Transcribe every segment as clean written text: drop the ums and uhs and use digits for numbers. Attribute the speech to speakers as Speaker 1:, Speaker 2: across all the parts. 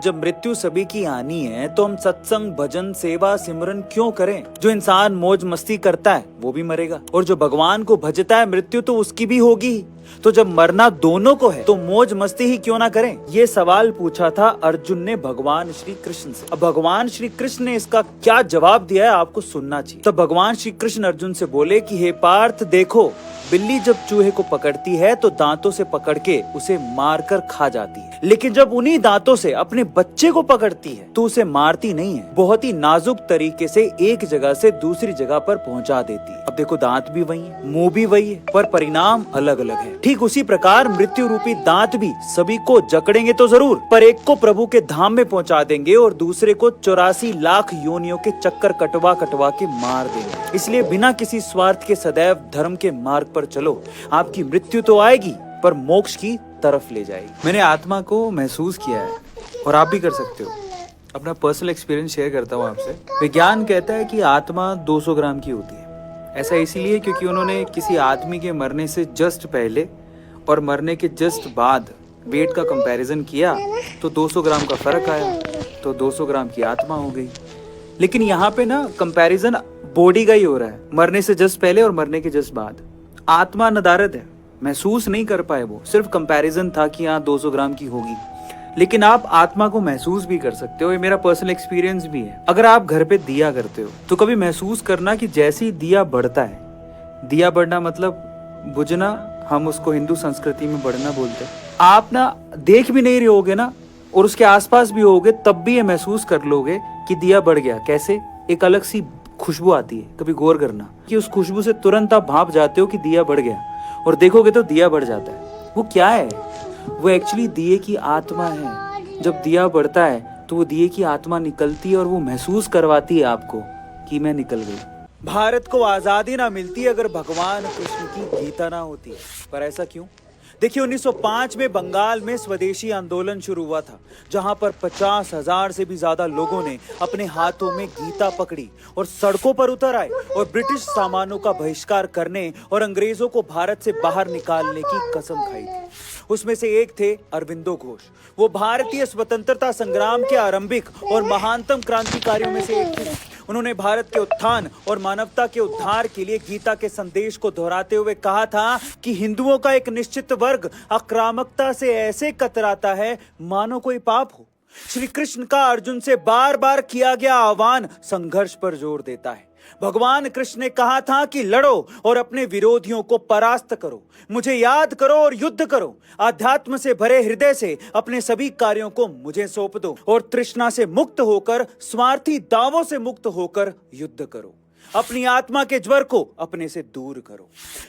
Speaker 1: जब मृत्यु सभी की आनी है तो हम सत्संग भजन सेवा सिमरन क्यों करें। जो इंसान मौज मस्ती करता है वो भी मरेगा और जो भगवान को भजता है मृत्यु तो उसकी भी होगी ही। तो जब मरना दोनों को है तो मौज मस्ती ही क्यों ना करें। ये सवाल पूछा था अर्जुन ने भगवान श्री कृष्ण से। अब भगवान श्री कृष्ण ने इसका क्या जवाब दिया है आपको सुनना चाहिए। तब भगवान श्री कृष्ण अर्जुन से बोले कि हे पार्थ देखो, बिल्ली जब चूहे को पकड़ती है तो दांतों से पकड़ के उसे मारकर खा जाती है, लेकिन जब उन्हीं दांतों से अपने बच्चे को पकड़ती है तो उसे मारती नहीं है, बहुत ही नाजुक तरीके से एक जगह से दूसरी जगह पर पहुंचा देती है। अब देखो दांत भी वही है, मुंह भी वही है, पर परिणाम अलग अलग है। ठीक उसी प्रकार मृत्यु रूपी दांत भी सभी को जकड़ेंगे तो जरूर, पर एक को प्रभु के धाम में पहुंचा देंगे और दूसरे को 84 लाख योनियों के चक्कर कटवा कटवा के मार देंगे। इसलिए बिना किसी स्वार्थ के सदैव धर्म के मार्ग पर चलो। आपकी मृत्यु तो आएगी पर मोक्ष की तरफ ले जाएगी। मैंने आत्मा को महसूस किया है और आप भी कर सकते हो। अपना पर्सनल एक्सपीरियंस शेयर करता हूँ आपसे। विज्ञान कहता है कि आत्मा 200 ग्राम की होती है। ऐसा इसीलिए क्योंकि उन्होंने किसी आदमी के मरने से जस्ट पहले और मरने के जस्ट बाद वेट का कंपैरिजन किया तो 200 ग्राम का फर्क आया, तो 200 ग्राम की आत्मा हो गई। लेकिन यहाँ पे ना कंपैरिजन बॉडी का ही हो रहा है, मरने से जस्ट पहले और मरने के जस्ट बाद। आत्मा नदारद है, महसूस नहीं कर पाए, वो सिर्फ कंपैरिजन था कि हाँ 200 ग्राम की होगी। लेकिन आप आत्मा को महसूस भी कर सकते हो। ये मेरा पर्सनल एक्सपीरियंस भी है। अगर आप घर पे दिया करते हो तो कभी महसूस करना कि जैसे ही दिया बढ़ता है, दिया बढ़ना मतलब बुझना, हम उसको हिंदू संस्कृति में बढ़ना बोलते हैं। आप ना देख भी नहीं रहे होगे ना और उसके आसपास भी होगे तब भी ये महसूस कर लोगे कि दिया बढ़ गया। कैसे? एक अलग सी खुशबू आती है, कभी गौर करना कि उस खुशबू से तुरंत आप भाप जाते हो कि दिया बढ़ गया, और देखोगे तो दिया बढ़ जाता है। वो क्या है? वो एक्चुअली दिए की आत्मा है। जब दिया बढ़ता है तो वो दिए की आत्मा निकलती है और वो महसूस करवाती है आपको कि मैं निकल गई। भारत को आजादी ना मिलती अगर भगवान कृष्ण की गीता ना होती। पर ऐसा क्यों? देखिए 1905 में बंगाल में स्वदेशी आंदोलन शुरू हुआ था, जहां पर 50,000 से भी ज्यादा लोगों ने अपने हाथों में गीता पकड़ी और सड़कों पर उतर आए और ब्रिटिश सामानों का बहिष्कार करने और अंग्रेजों को भारत से बाहर निकालने की कसम खाई थी। उसमें से एक थे अरविंदो घोष। वो भारतीय स्वतंत्रता संग्राम के आरंभिक और महानतम क्रांतिकारियों में से एक थे। उन्होंने भारत के उत्थान और मानवता के उद्धार के लिए गीता के संदेश को दोहराते हुए कहा था कि हिंदुओं का एक निश्चित वर्ग आक्रामकता से ऐसे कतराता है मानो कोई पाप हो। श्री कृष्ण का अर्जुन से बार बार किया गया आह्वान संघर्ष पर जोर देता है। भगवान कृष्ण ने कहा था कि लड़ो और अपने विरोधियों को परास्त करो, मुझे याद करो और युद्ध करो, आध्यात्म से भरे हृदय से अपने सभी कार्यों को मुझे सौंप दो और तृष्णा से मुक्त होकर, स्वार्थी दावों से मुक्त होकर युद्ध करो, अपनी आत्मा के ज्वर को अपने से दूर करो।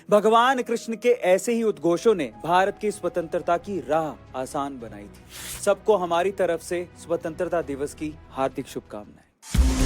Speaker 1: भगवान कृष्ण के ऐसे ही उद्घोषों ने भारत की स्वतंत्रता की राह आसान बनाई थी। सबको हमारी तरफ से स्वतंत्रता दिवस की हार्दिक शुभकामनाएं।